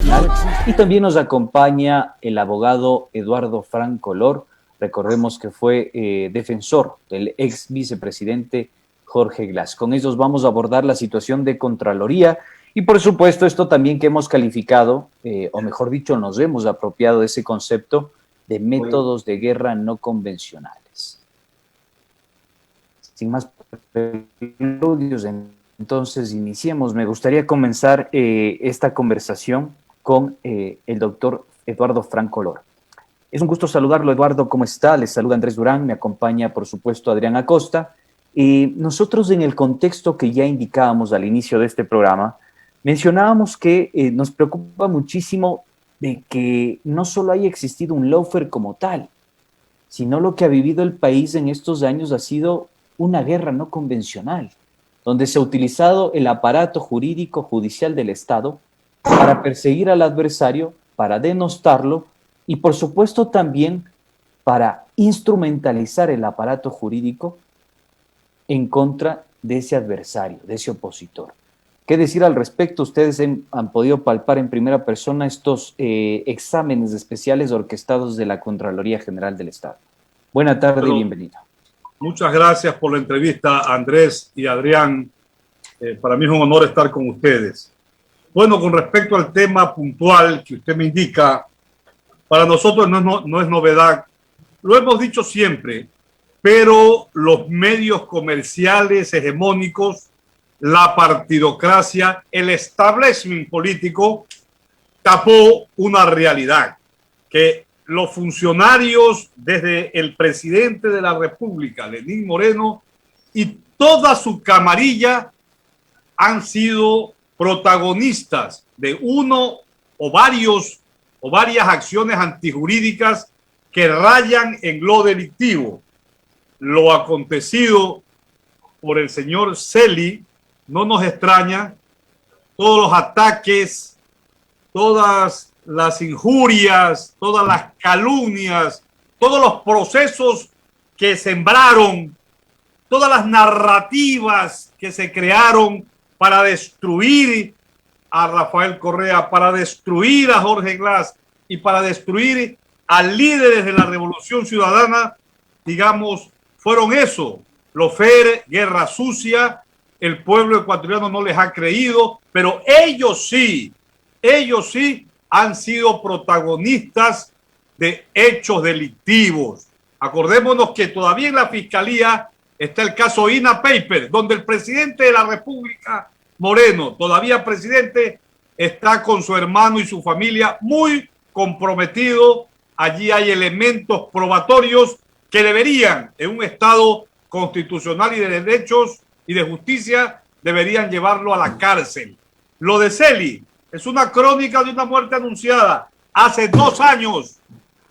Nacional. Y también nos acompaña el abogado Eduardo Francolor. Recordemos que fue defensor del ex vicepresidente Jorge Glass. Con ellos vamos a abordar la situación de Contraloría y, por supuesto, esto también que hemos calificado, o mejor dicho, nos hemos apropiado de ese concepto de métodos de guerra no convencionales. Sin más preludios, entonces iniciemos. Me gustaría comenzar esta conversación con el doctor Eduardo Francolor. Es un gusto saludarlo, Eduardo. ¿Cómo está? Les saluda Andrés Durán, me acompaña, por supuesto, Adrián Acosta. Nosotros, en el contexto que ya indicábamos al inicio de este programa, mencionábamos que nos preocupa muchísimo de que no solo haya existido un lawfare como tal, sino lo que ha vivido el país en estos años ha sido una guerra no convencional, donde se ha utilizado el aparato jurídico judicial del Estado para perseguir al adversario, para denostarlo y, por supuesto, también para instrumentalizar el aparato jurídico en contra de ese adversario, de ese opositor. ¿Qué decir al respecto? Ustedes han podido palpar en primera persona estos exámenes especiales orquestados de la Contraloría General del Estado. Buena tarde y bienvenido. Muchas gracias por la entrevista, Andrés y Adrián. Para mí es un honor estar con ustedes. Bueno, con respecto al tema puntual que usted me indica, para nosotros no es novedad. Lo hemos dicho siempre, pero los medios comerciales hegemónicos, la partidocracia, el establishment político tapó una realidad, que los funcionarios, desde el presidente de la República, Lenín Moreno, y toda su camarilla han sido protagonistas de uno o varias acciones antijurídicas que rayan en lo delictivo. Lo acontecido por el señor Celi no nos extraña. Todos los ataques, todas las injurias, todas las calumnias, todos los procesos que sembraron, todas las narrativas que se crearon para destruir a Rafael Correa, para destruir a Jorge Glass y para destruir a líderes de la Revolución Ciudadana, digamos, fueron eso. Lawfare, guerra sucia, el pueblo ecuatoriano no les ha creído, pero ellos sí han sido protagonistas de hechos delictivos. Acordémonos que todavía en la Fiscalía está el caso INA Paper, donde el presidente de la República, Moreno, todavía presidente, está con su hermano y su familia muy comprometido. Allí hay elementos probatorios que deberían, en un Estado constitucional y de derechos y de justicia, deberían llevarlo a la cárcel. Lo de Celi es una crónica de una muerte anunciada hace 2 años,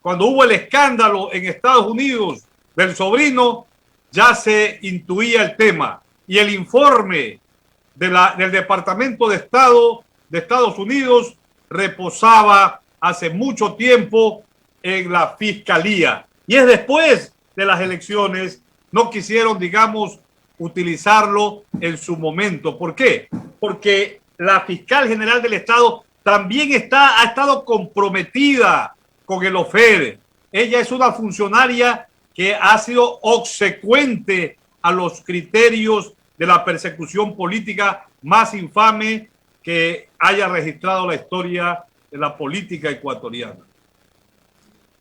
cuando hubo el escándalo en Estados Unidos del sobrino. Ya se intuía el tema y el informe del Departamento de Estado de Estados Unidos reposaba hace mucho tiempo en la Fiscalía. Y es después de las elecciones, no quisieron, digamos, utilizarlo en su momento. ¿Por qué? Porque la fiscal general del Estado también ha estado comprometida con el lawfare. Ella es una funcionaria que ha sido obsecuente a los criterios de la persecución política más infame que haya registrado la historia de la política ecuatoriana.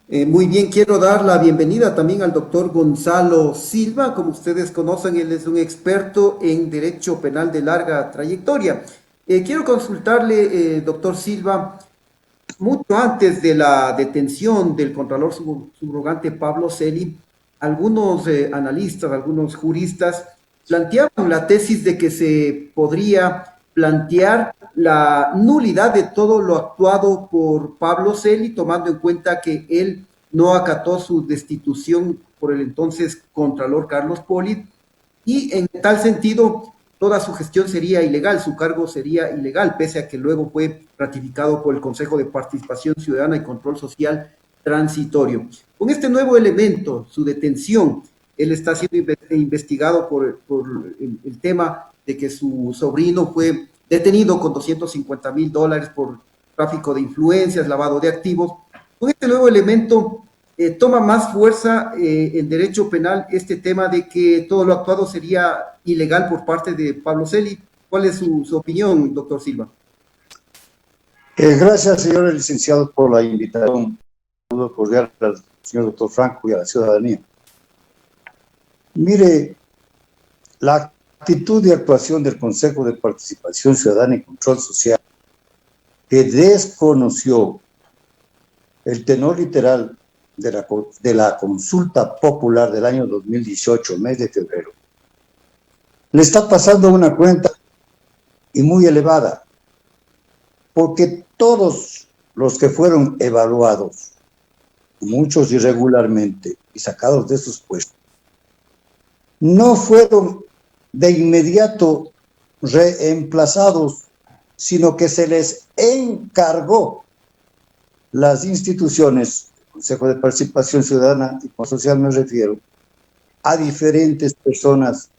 Muy bien, quiero dar la bienvenida también al doctor Gonzalo Silva. Como ustedes conocen, él es un experto en derecho penal de larga trayectoria. Quiero consultarle, doctor Silva, mucho antes de la detención del contralor subrogante Pablo Celi, algunos analistas, algunos juristas planteaban la tesis de que se podría plantear la nulidad de todo lo actuado por Pablo Celi, tomando en cuenta que él no acató su destitución por el entonces contralor Carlos Polit, y en tal sentido toda su gestión sería ilegal, su cargo sería ilegal, pese a que luego fue ratificado por el Consejo de Participación Ciudadana y Control Social Transitorio. Con este nuevo elemento, su detención, él está siendo investigado por el tema de que su sobrino fue detenido con $250,000 por tráfico de influencias, lavado de activos. Con este nuevo elemento toma más fuerza el derecho penal este tema de que todo lo actuado sería ilegal por parte de Pablo Celi. ¿Cuál es su opinión, doctor Silva? Gracias, señor licenciado, por la invitación. Un saludo cordial al señor doctor Franco y a la ciudadanía. Mire, la actitud de actuación del Consejo de Participación Ciudadana y Control Social, que desconoció el tenor literal de la consulta popular del año 2018, mes de febrero, le está pasando una cuenta y muy elevada, porque todos los que fueron evaluados, muchos irregularmente y sacados de sus puestos, no fueron de inmediato reemplazados, sino que se les encargó las instituciones, Consejo de Participación Ciudadana y Social me refiero, a diferentes personas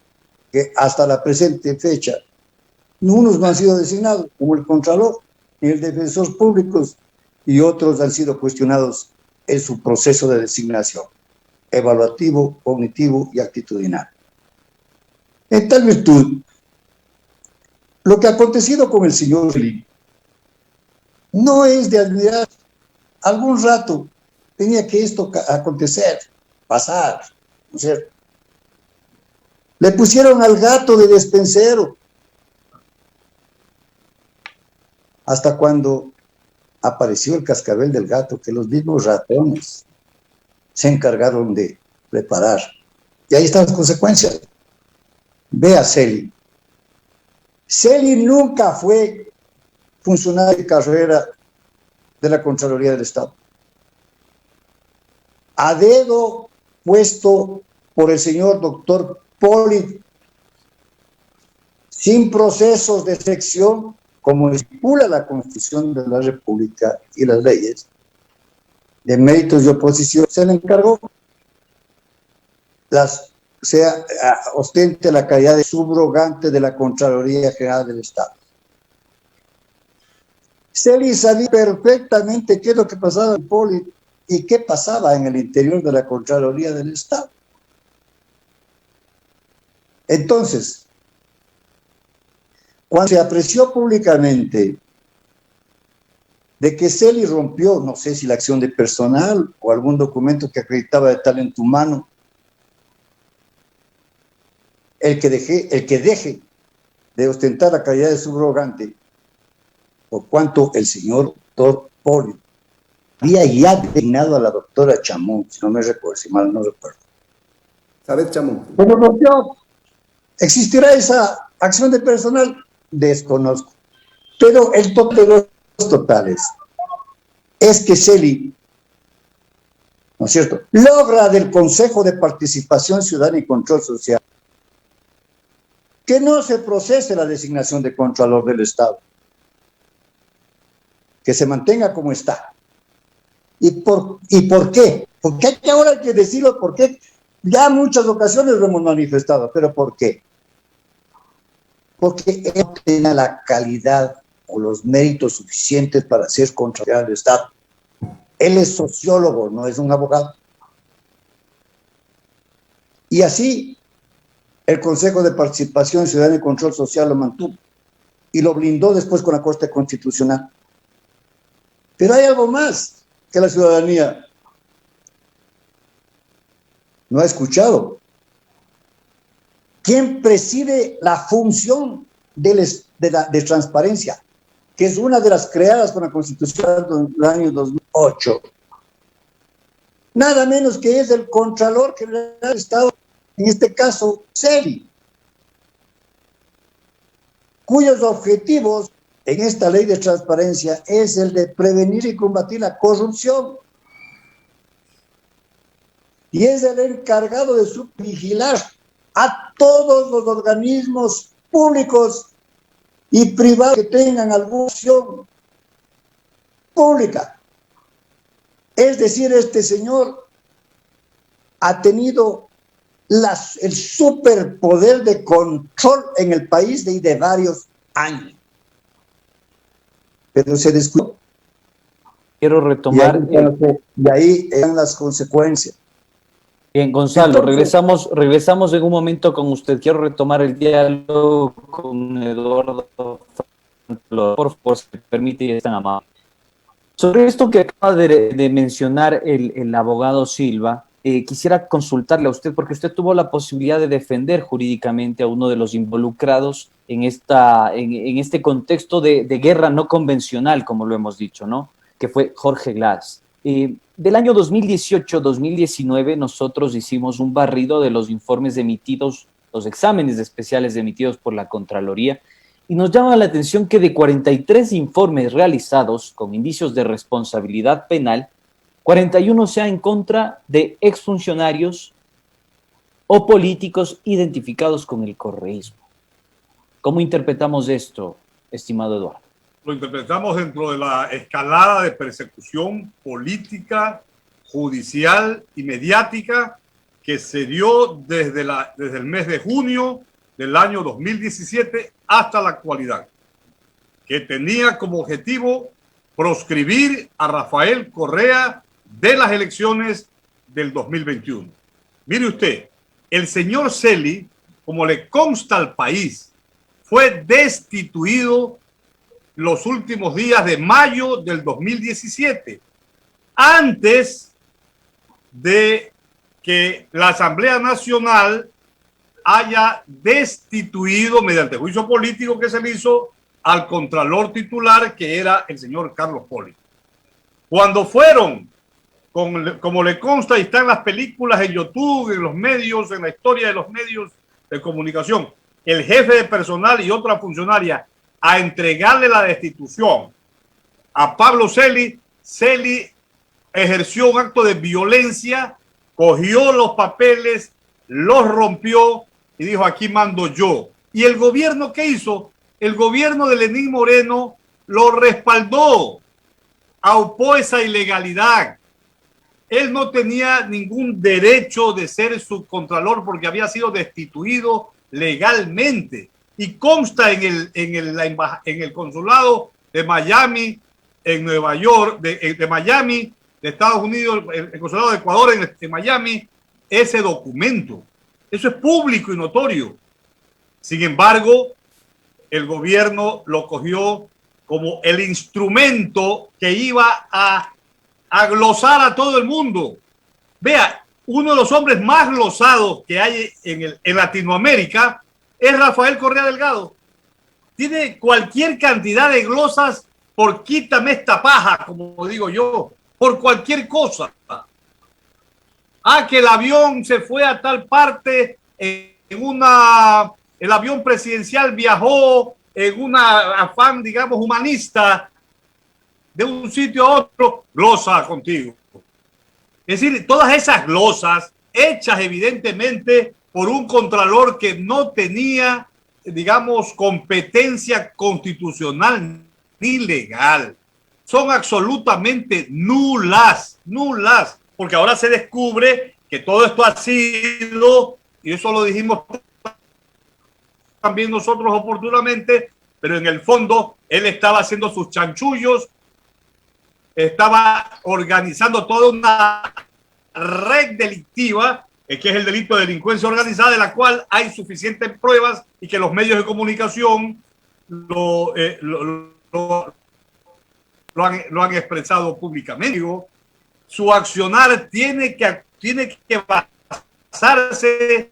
que hasta la presente fecha, unos no han sido designados, como el Contralor y el Defensor Públicos, y otros han sido cuestionados en su proceso de designación, evaluativo, cognitivo y actitudinal. En tal virtud, lo que ha acontecido con el señor Lee no es de admirar. Algún rato tenía que esto acontecer, pasar, ¿no es cierto? Le pusieron al gato de despensero, hasta cuando apareció el cascabel del gato que los mismos ratones se encargaron de preparar. Y ahí están las consecuencias. Ve a Celi. Celi nunca fue funcionario de carrera de la Contraloría del Estado. A dedo puesto por el señor doctor Poli, sin procesos de selección, como estipula la Constitución de la República y las leyes de méritos y oposición, se le encargó ostente la calidad de subrogante de la Contraloría General del Estado. Celi sabía perfectamente qué es lo que pasaba en Poli y qué pasaba en el interior de la Contraloría del Estado. Entonces, cuando se apreció públicamente de que Celi rompió, no sé si la acción de personal o algún documento que acreditaba de talento humano, el que deje de ostentar la calidad de subrogante, por cuanto el señor doctor Poli había ya designado a la doctora Chamón, si no me recuerdo, si mal no recuerdo. ¿Sabes, Chamón? Como rompió, ¿existirá esa acción de personal? Desconozco. Pero el total de los totales es que Celi, ¿no es cierto?, logra del Consejo de Participación Ciudadana y Control Social que no se procese la designación de Contralor del Estado, que se mantenga como está. ¿Y por qué? Porque ahora hay que decirlo, porque ya muchas ocasiones lo hemos manifestado, pero ¿por qué? Porque él no tenía la calidad o los méritos suficientes para ser Contralor del Estado. Él es sociólogo, no es un abogado. Y así el Consejo de Participación Ciudadana y Control Social lo mantuvo y lo blindó después con la Corte Constitucional. Pero hay algo más que la ciudadanía no ha escuchado. ¿Quién preside la función de transparencia, que es una de las creadas con la Constitución del año 2008? Nada menos que es el Contralor General del Estado, en este caso, Celi, cuyos objetivos en esta ley de transparencia es el de prevenir y combatir la corrupción. Y es el encargado de vigilar a todos los organismos públicos y privados que tengan alguna acción pública. Es decir, este señor ha tenido el superpoder de control en el país de varios años. Pero se descuidó quiero retomar. Y ahí están las consecuencias. Bien, Gonzalo, Entonces, regresamos en un momento con usted. Quiero retomar el diálogo con Eduardo, por favor, si me permite, y es tan amable. Sobre esto que acaba de mencionar el abogado Silva, quisiera consultarle a usted, porque usted tuvo la posibilidad de defender jurídicamente a uno de los involucrados en este contexto de guerra no convencional, como lo hemos dicho, ¿no? Que fue Jorge Glass. Del año 2018-2019 nosotros hicimos un barrido de los informes emitidos, los exámenes especiales emitidos por la Contraloría, y nos llama la atención que de 43 informes realizados con indicios de responsabilidad penal, 41 sea en contra de exfuncionarios o políticos identificados con el correísmo. ¿Cómo interpretamos esto, estimado Eduardo? Lo interpretamos dentro de la escalada de persecución política, judicial y mediática que se dio desde el mes de junio del año 2017 hasta la actualidad, que tenía como objetivo proscribir a Rafael Correa de las elecciones del 2021. Mire usted, el señor Celi, como le consta al país, fue destituido los últimos días de mayo del 2017, antes de que la Asamblea Nacional haya destituido mediante juicio político que se le hizo al contralor titular, que era el señor Carlos Poli. Cuando fueron, como le consta y está en las películas en YouTube, en los medios, en la historia de los medios de comunicación, el jefe de personal y otra funcionaria a entregarle la destitución a Pablo Celi, Celi ejerció un acto de violencia, cogió los papeles, los rompió y dijo: aquí mando yo. ¿Y el gobierno qué hizo? El gobierno de Lenín Moreno lo respaldó, aupó esa ilegalidad. Él no tenía ningún derecho de ser subcontralor porque había sido destituido legalmente. Y consta en el consulado de Miami, en Nueva York, de Miami, de Estados Unidos, el consulado de Ecuador en Miami, ese documento. Eso es público y notorio. Sin embargo, el gobierno lo cogió como el instrumento que iba a glosar a todo el mundo. Vea, uno de los hombres más glosados que hay en Latinoamérica es Rafael Correa Delgado. Tiene cualquier cantidad de glosas por quítame esta paja, como digo yo, por cualquier cosa. Que el avión se fue a tal parte, el avión presidencial viajó en una afán, digamos, humanista, de un sitio a otro, glosa contigo. Es decir, todas esas glosas hechas evidentemente por un contralor que no tenía, digamos, competencia constitucional ni legal, son absolutamente nulas, porque ahora se descubre que todo esto ha sido, y eso lo dijimos también nosotros oportunamente, pero en el fondo él estaba haciendo sus chanchullos, estaba organizando toda una red delictiva, que es el delito de delincuencia organizada, de la cual hay suficientes pruebas y que los medios de comunicación lo han expresado públicamente. Su accionar tiene que basarse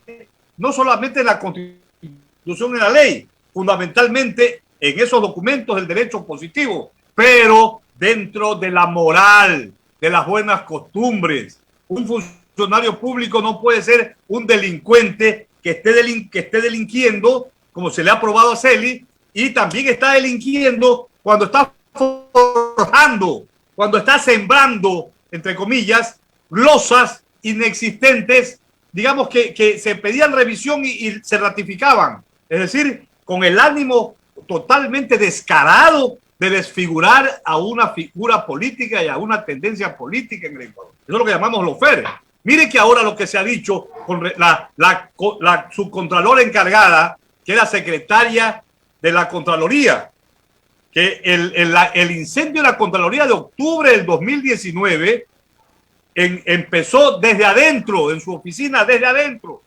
no solamente en la Constitución y la ley, fundamentalmente en esos documentos del derecho positivo, pero dentro de la moral, de las buenas costumbres. Un funcionario público no puede ser un delincuente que esté delinquiendo, como se le ha probado a Celi, y también está delinquiendo cuando está forjando, cuando está sembrando, entre comillas, glosas inexistentes, digamos que se pedían revisión y se ratificaban. Es decir, con el ánimo totalmente descarado de desfigurar a una figura política y a una tendencia política en el Ecuador. Eso es lo que llamamos lawfare. Mire que ahora lo que se ha dicho con la subcontralora encargada, que es la secretaria de la Contraloría, que el incendio de la Contraloría de octubre del 2019 empezó desde adentro, en su oficina, desde adentro.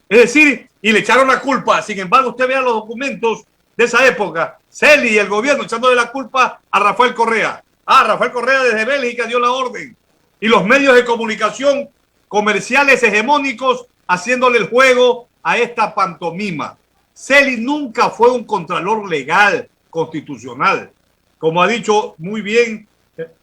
Es decir, y le echaron la culpa. Sin embargo, usted vea los documentos de esa época, Celi y el gobierno echándole la culpa a Rafael Correa. Rafael Correa desde Bélgica dio la orden. Y los medios de comunicación comerciales hegemónicos haciéndole el juego a esta pantomima. Celi nunca fue un contralor legal, constitucional. Como ha dicho muy bien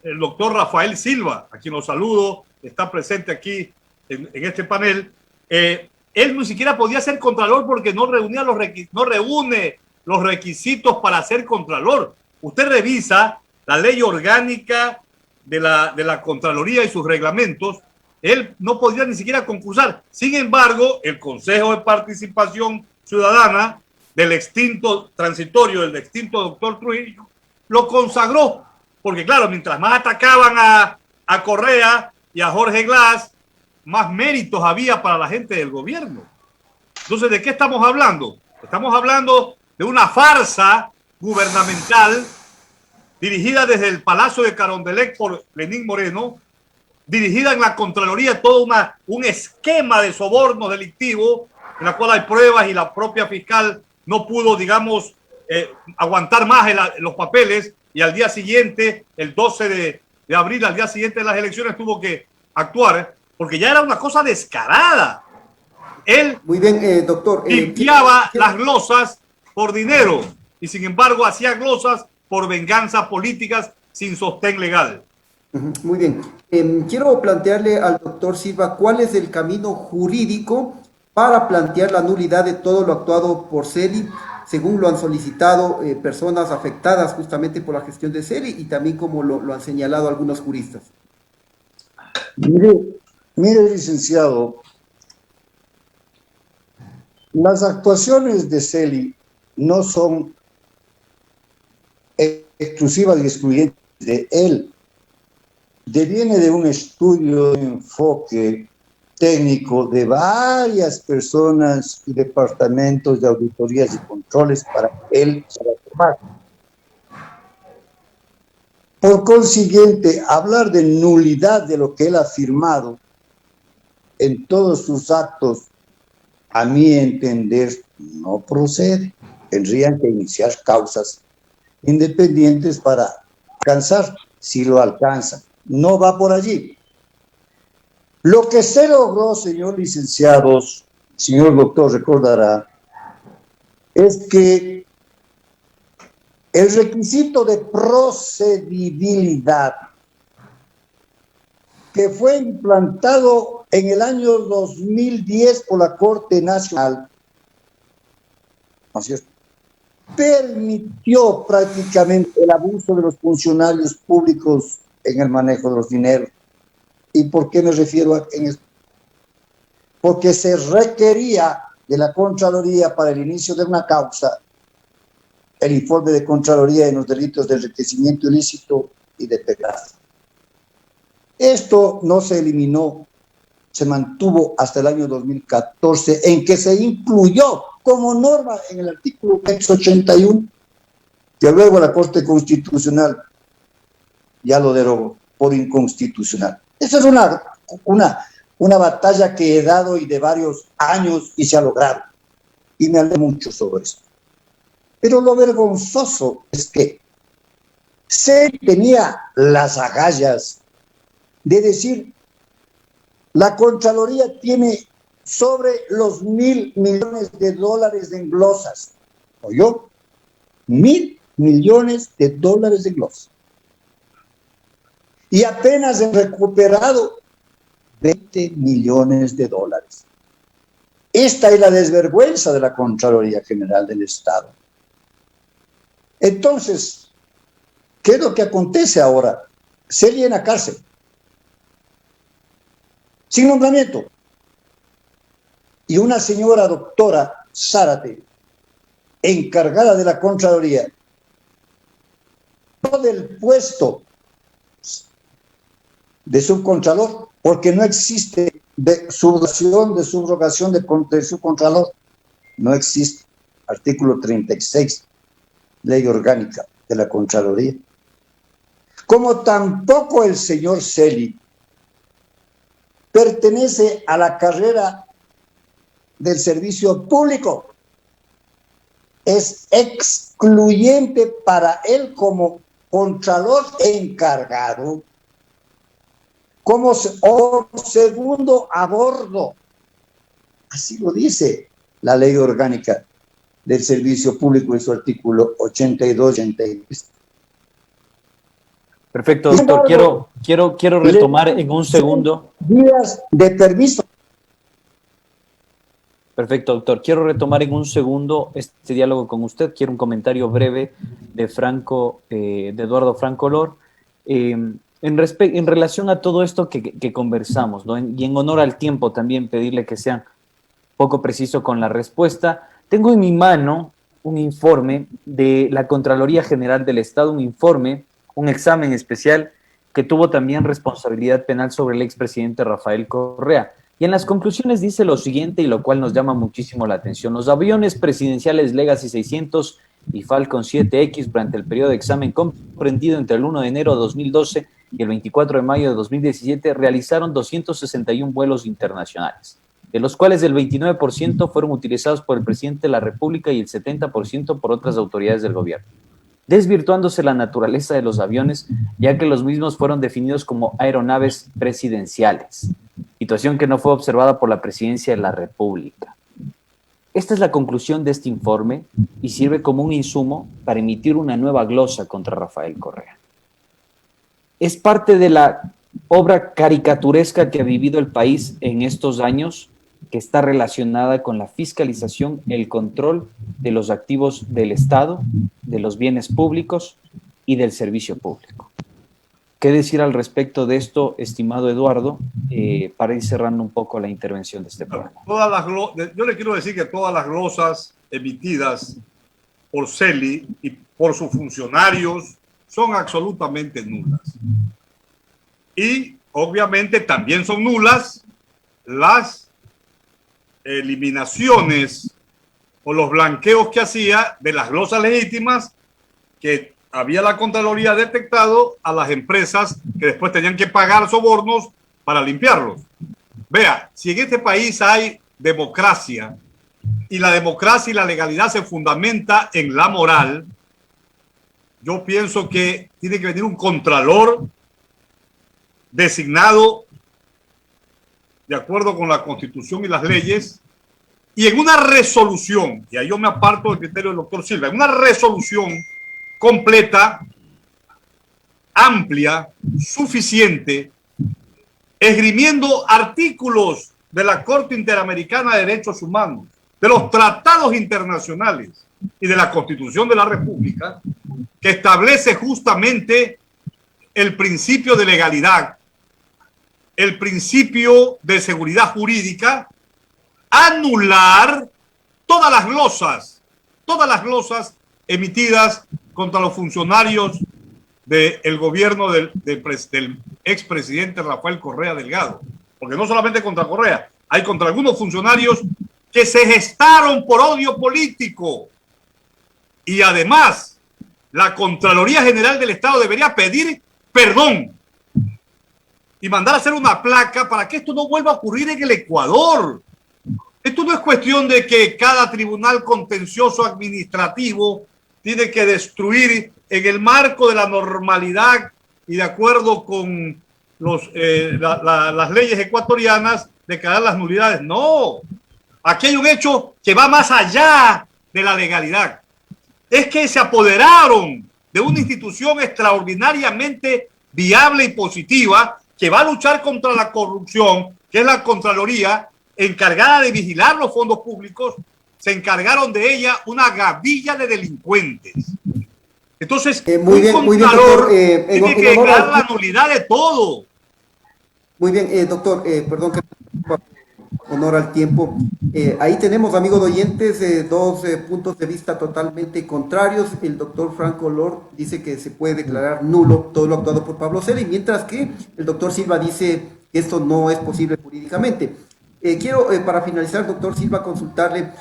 el doctor Rafael Silva, a quien lo saludo, está presente aquí en este panel. Él ni siquiera podía ser contralor porque no reúne los requisitos para ser contralor. Usted revisa la ley orgánica de la Contraloría y sus reglamentos. Él no podía ni siquiera concursar. Sin embargo, el Consejo de Participación Ciudadana del extinto transitorio, del extinto doctor Trujillo, lo consagró. Porque claro, mientras más atacaban a Correa y a Jorge Glass, más méritos había para la gente del gobierno. Entonces, ¿de qué estamos hablando? Estamos hablando de una farsa gubernamental dirigida desde el Palacio de Carondelet por Lenín Moreno, dirigida en la Contraloría todo un esquema de soborno delictivo en la cual hay pruebas y la propia fiscal no pudo, digamos, aguantar más los papeles y al día siguiente, el 12 de abril, al día siguiente de las elecciones, tuvo que actuar porque ya era una cosa descarada. Él muy bien, doctor. Limpiaba las glosas por dinero y sin embargo hacía glosas por venganzas políticas sin sostén legal. Muy bien. Quiero plantearle al doctor Silva cuál es el camino jurídico para plantear la nulidad de todo lo actuado por Celi, según lo han solicitado personas afectadas justamente por la gestión de Celi y también como lo han señalado algunos juristas. Mire, licenciado, las actuaciones de Celi no son exclusivas y excluyentes de él. Deviene de un estudio, de enfoque técnico de varias personas y departamentos de auditorías y controles para él trabajar. Por consiguiente, hablar de nulidad de lo que él ha firmado en todos sus actos, a mi entender, no procede. Tendrían que iniciar causas independientes para alcanzar, si lo alcanzan. No va por allí. Lo que se logró, señor licenciado, señor doctor, recordará, es que el requisito de procedibilidad que fue implantado en el año 2010 por la Corte Nacional, así es, permitió prácticamente el abuso de los funcionarios públicos en el manejo de los dineros. ¿Y por qué me refiero a esto? Porque se requería de la Contraloría para el inicio de una causa el informe de Contraloría en los delitos de enriquecimiento ilícito y de peculado. Esto no se eliminó, se mantuvo hasta el año 2014, en que se incluyó como norma en el artículo 81, que luego la Corte Constitucional ya lo derogó por inconstitucional. Esa es una batalla que he dado y de varios años y se ha logrado. Y me hablé mucho sobre esto. Pero lo vergonzoso es que se tenía las agallas de decir la Contraloría tiene sobre los $1.000 millones en glosas. ¿Oyó? $1.000 millones de glosas. Y apenas han recuperado $20 millones. Esta es la desvergüenza de la Contraloría General del Estado. Entonces, ¿qué es lo que acontece ahora? Celi en la cárcel, sin nombramiento. Y una señora doctora Zárate, encargada de la Contraloría, no del puesto de subcontralor, porque no existe subrogación de subcontralor. No existe. Artículo 36, ley orgánica. de la Contraloría. Como tampoco el señor Celi pertenece a la carrera del servicio público. Es excluyente para él como contralor encargado, como segundo a bordo. Así lo dice la ley orgánica del servicio público en su artículo 82-83. Perfecto, doctor. Quiero retomar en un segundo. Días de permiso. Perfecto, doctor. Quiero retomar en un segundo este diálogo con usted. Quiero un comentario breve de Eduardo Franco Olor. En relación a todo esto que conversamos, ¿no? Y en honor al tiempo también pedirle que sea poco preciso con la respuesta. Tengo en mi mano un informe de la Contraloría General del Estado, un examen especial que tuvo también responsabilidad penal sobre el expresidente Rafael Correa. Y en las conclusiones dice lo siguiente, y lo cual nos llama muchísimo la atención. Los aviones presidenciales Legacy 600 y Falcon 7X durante el periodo de examen comprendido entre el 1 de enero de 2012 y el 24 de mayo de 2017 realizaron 261 vuelos internacionales, de los cuales el 29% fueron utilizados por el presidente de la República y el 70% por otras autoridades del gobierno, desvirtuándose la naturaleza de los aviones, ya que los mismos fueron definidos como aeronaves presidenciales, situación que no fue observada por la Presidencia de la República. Esta es la conclusión de este informe y sirve como un insumo para emitir una nueva glosa contra Rafael Correa. Es parte de la obra caricaturesca que ha vivido el país en estos años, que está relacionada con la fiscalización, el control de los activos del Estado, de los bienes públicos y del servicio público. ¿Qué decir al respecto de esto, estimado Eduardo, para ir cerrando un poco la intervención de este programa? Yo le quiero decir que todas las glosas emitidas por Celi y por sus funcionarios son absolutamente nulas. Y obviamente también son nulas las eliminaciones o los blanqueos que hacía de las glosas legítimas que había la Contraloría detectado a las empresas que después tenían que pagar sobornos para limpiarlos. Vea, si en este país hay democracia y la democracia y la legalidad se fundamenta en la moral, yo pienso que tiene que venir un contralor designado de acuerdo con la Constitución y las leyes, y en una resolución, y ahí yo me aparto del criterio del doctor Silva, en una resolución completa, amplia, suficiente, esgrimiendo artículos de la Corte Interamericana de Derechos Humanos, de los tratados internacionales y de la Constitución de la República, que establece justamente el principio de legalidad, el principio de seguridad jurídica, anular todas las glosas emitidas contra los funcionarios del gobierno del expresidente Rafael Correa Delgado. Porque no solamente contra Correa, hay contra algunos funcionarios que se gestaron por odio político. Y además, la Contraloría General del Estado debería pedir perdón y mandar a hacer una placa para que esto no vuelva a ocurrir en el Ecuador. Esto no es cuestión de que cada tribunal contencioso administrativo tiene que destruir en el marco de la normalidad y de acuerdo con las leyes ecuatorianas declarar las nulidades. No, aquí hay un hecho que va más allá de la legalidad. Es que se apoderaron de una institución extraordinariamente viable y positiva que va a luchar contra la corrupción, que es la Contraloría, encargada de vigilar los fondos públicos. Se encargaron de ella una gavilla de delincuentes. Entonces, muy bien, doctor. Tiene que declarar la nulidad de todo. Muy bien, doctor, perdón que honor al tiempo. Ahí tenemos, amigos oyentes, dos puntos de vista totalmente contrarios. El doctor Franco Olor dice que se puede declarar nulo todo lo actuado por Pablo Celi, mientras que el doctor Silva dice que esto no es posible jurídicamente. Quiero, para finalizar, doctor Silva, consultarle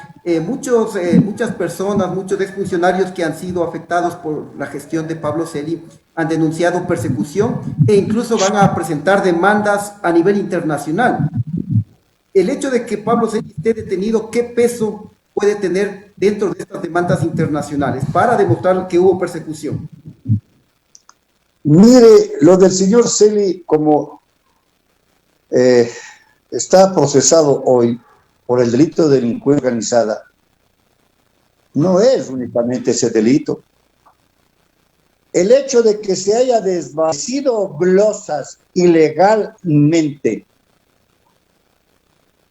muchas personas, muchos exfuncionarios que han sido afectados por la gestión de Pablo Celi han denunciado persecución e incluso van a presentar demandas a nivel internacional. El hecho de que Pablo Celi esté detenido, ¿qué peso puede tener dentro de estas demandas internacionales para demostrar que hubo persecución? Mire, lo del señor Celi, como está procesado hoy por el delito de delincuencia organizada, no es únicamente ese delito. El hecho de que se haya desvanecido glosas ilegalmente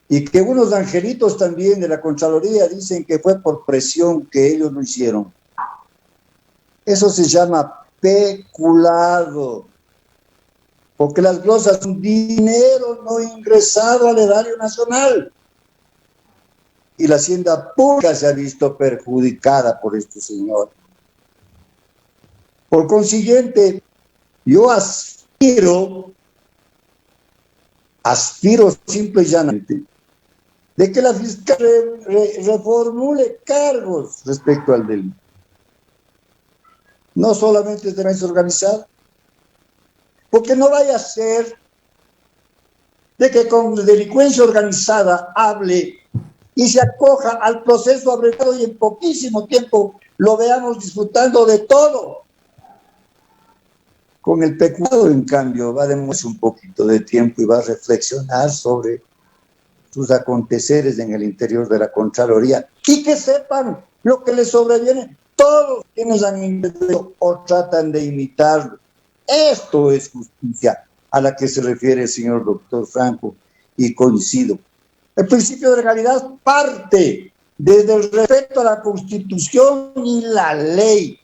y que unos angelitos también de la Contraloría dicen que fue por presión que ellos lo hicieron, eso se llama peculado, porque las glosas son dinero no ingresado al erario nacional y la hacienda pública se ha visto perjudicada por este señor. Por consiguiente, yo aspiro simple y llanamente de que la fiscal reformule cargos respecto al delito. No solamente es delincuencia organizada, porque no vaya a ser de que con delincuencia organizada hable y se acoja al proceso abreviado y en poquísimo tiempo lo veamos disfrutando de todo. Con el peculado, en cambio, va a demorar un poquito de tiempo y va a reflexionar sobre sus aconteceres en el interior de la Contraloría y que sepan lo que les sobreviene todos quienes han imitado o tratan de imitarlo. Esto es justicia a la que se refiere el señor doctor Franco y coincido. El principio de legalidad parte desde el respeto a la Constitución y la ley,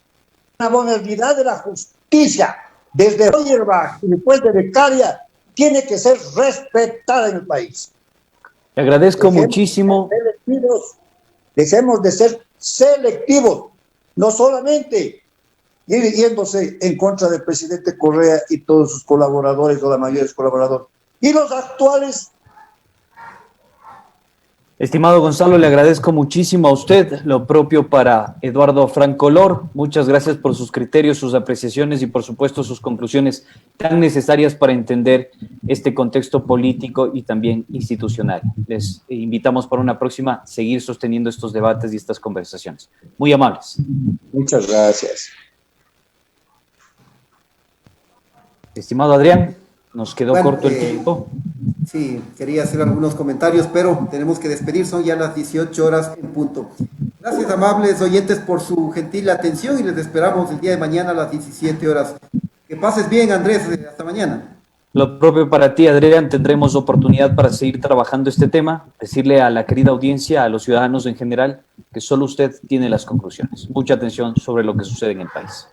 la vulnerabilidad de la justicia, desde Feuerbach y después de Beccaria, tiene que ser respetada en el país. Le agradezco muchísimo. Dejemos de ser selectivos, no solamente yéndose en contra del presidente Correa y todos sus colaboradores o la mayoría de sus colaboradores, y los actuales. Estimado Gonzalo, le agradezco muchísimo a usted, lo propio para Eduardo Francolor. Muchas gracias por sus criterios, sus apreciaciones y por supuesto sus conclusiones tan necesarias para entender este contexto político y también institucional. Les invitamos para una próxima a seguir sosteniendo estos debates y estas conversaciones. Muy amables. Muchas gracias. Estimado Adrián, nos quedó corto el tiempo. Sí, quería hacer algunos comentarios, pero tenemos que despedir, son ya las 18 horas en punto. Gracias, amables oyentes, por su gentil atención y les esperamos el día de mañana a las 17 horas. Que pases bien, Andrés, hasta mañana. Lo propio para ti, Adrián, tendremos oportunidad para seguir trabajando este tema, decirle a la querida audiencia, a los ciudadanos en general, que solo usted tiene las conclusiones. Mucha atención sobre lo que sucede en el país.